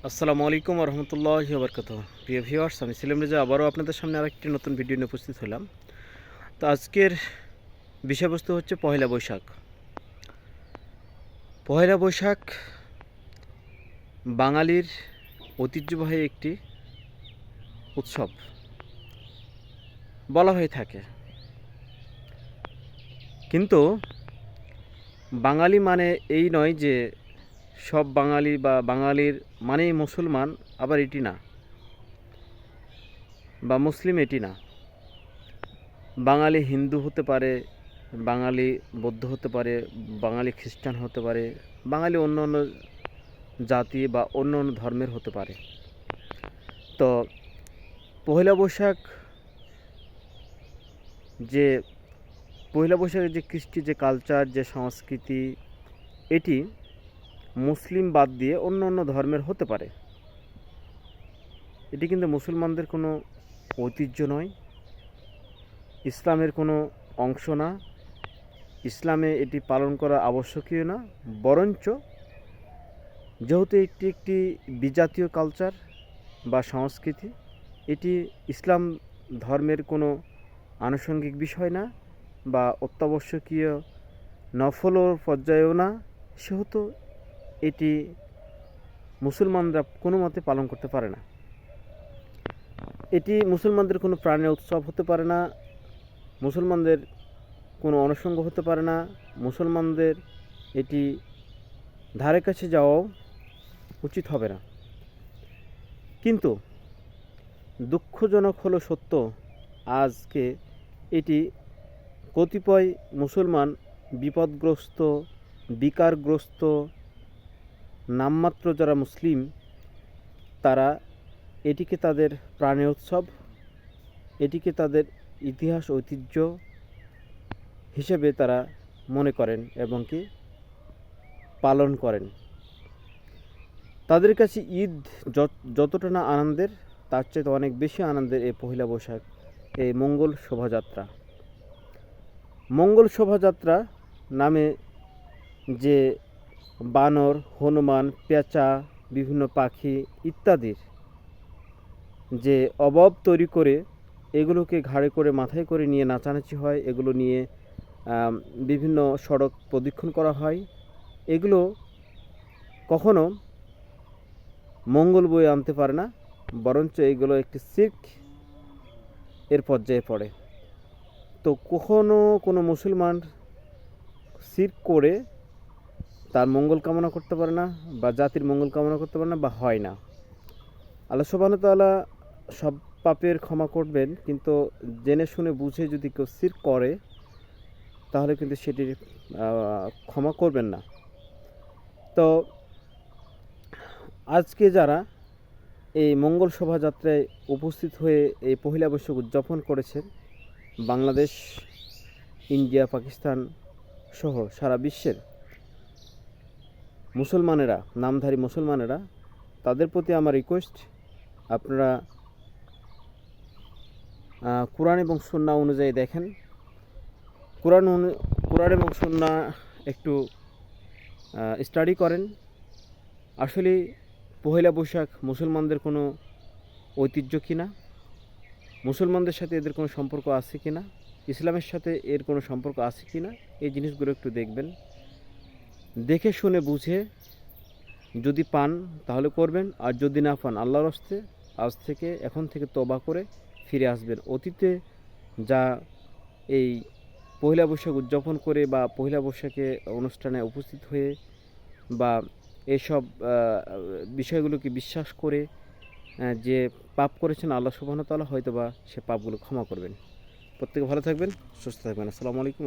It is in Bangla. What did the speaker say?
আসসালামু আলাইকুম রহমতুল্লাহি বারকাতুহু। প্রিয় ভিউয়ার্স, আমি সেলিম রেজা আবারও আপনাদের সামনে আরেকটি নতুন ভিডিও নিয়ে উপস্থিত হলাম। তো আজকের বিষয়বস্তু হচ্ছে পহেলা বৈশাখ। পহেলা বৈশাখ বাঙালির ঐতিহ্যবাহী একটি উৎসব বলা হয়ে থাকে, কিন্তু বাঙালি মানে এই নয় যে সব বাঙালি বা বাঙালির মানেই মুসলমান, আবার এটি না, বা মুসলিম এটি না। বাঙালি হিন্দু হতে পারে, বাঙালি বৌদ্ধ হতে পারে, বাঙালি খ্রিস্টান হতে পারে, বাঙালি অন্য অন্য জাতি বা অন্য অন্য ধর্মের হতে পারে। তো পহেলা বৈশাখ যে পহেলা বৈশাখের যে কৃষ্টি, যে কালচার, যে সংস্কৃতি, এটি মুসলিম বাদ দিয়ে অন্য অন্য ধর্মের হতে পারে। এটি কিন্তু মুসলমানদের কোনো ঐতিহ্য নয়, ইসলামের কোনো অংশ না, ইসলামে এটি পালন করা আবশ্যকীয় না। বরঞ্চ যেহেতু এটি একটি বিজাতীয় কালচার বা সংস্কৃতি, এটি ইসলাম ধর্মের কোনো আনুষঙ্গিক বিষয় না বা অত্যাবশ্যকীয় নফল পর্যায়েও না, সেহেতু এটি মুসলমানরা কোনো মতে পালন করতে পারে না। এটি মুসলমানদের কোনো প্রাণের উৎসব হতে পারে না, মুসলমানদের কোনো অনুষঙ্গ হতে পারে না, মুসলমানদের এটি ধারে কাছে যাওয়াও উচিত হবে না। কিন্তু দুঃখজনক হলো সত্য, আজকে এটি কতিপয় মুসলমান বিপদগ্রস্ত, বিকারগ্রস্ত নামমাত্র যারা মুসলিম, তারা এটিকে তাদের প্রাণের উৎসব, এটিকে তাদের ইতিহাস ঐতিহ্য হিসেবে তারা মনে করেন এবং কি পালন করেন। তাদের কাছে ঈদ যতটা না আনন্দের, তার চেয়ে অনেক বেশি আনন্দের এই পহেলা বৈশাখ, এই মঙ্গল শোভাযাত্রা। মঙ্গল শোভাযাত্রা নামে যে বানর, হনুমান, পেঁচা, বিভিন্ন পাখি ইত্যাদির যে অবয়ব তৈরি করে এগুলোকে ঘাড়ে করে মাথায় করে নিয়ে নাচানাচি হয়, এগুলো নিয়ে বিভিন্ন সড়ক প্রদক্ষিণ করা হয়, এগুলো কখনো মঙ্গল বয়ে আনতে পারে না, বরঞ্চ এগুলো একটি সির্ক এর পর্যায়ে পড়ে। তো কখনো কোনো মুসলমান সির্ক করে তার মঙ্গল কামনা করতে পারে না, বা জাতির মঙ্গল কামনা করতে পারে না, বা হয় না। আল্লাহ সুবহানাহু ওয়া তাআলা সব পাপের ক্ষমা করবেন, কিন্তু জেনে শুনে বুঝে যদি কেউ সির্ক করে তাহলে কিন্তু সেটির ক্ষমা করবেন না। তো আজকে যারা এই মঙ্গল শোভাযাত্রায় উপস্থিত হয়ে এই পহেলা বৈশাখ উদযাপন করেছেন, বাংলাদেশ, ইন্ডিয়া, পাকিস্তান সহ সারা বিশ্বের মুসলমানেরা, নামধারী মুসলমানেরা, তাদের প্রতি আমার রিকোয়েস্ট, আপনারা কোরআন এবং সুন্নাহ অনুযায়ী দেখেন। কোরআন এবং সুন্নাহ একটু স্টাডি করেন। আসলে পহেলা বৈশাখ মুসলমানদের কোনো ঐতিহ্য কিনা, মুসলমানদের সাথে এদের কোনো সম্পর্ক আছে কিনা, ইসলামের সাথে এর কোনো সম্পর্ক আছে কিনা, এই জিনিসগুলো একটু দেখবেন। দেখে শুনে বুঝে যদি পান তাহলে করবেন, আর যদি না পান আল্লাহর হস্তে আজ থেকে, এখন থেকে তওবা করে ফিরে আসবেন। অতীতে যা এই পহেলা বৈশাখ উদযাপন করে বা পহেলা বৈশাখে অনুষ্ঠানে উপস্থিত হয়ে বা এসব বিষয়গুলোকে বিশ্বাস করে যে পাপ করেছেন, আল্লাহ সুবহানাহু ওয়া তাআলা হয়তো বা সে পাপগুলো ক্ষমা করবেন। প্রত্যেকে ভালো থাকবেন, সুস্থ থাকবেন। আসসালামু আলাইকুম।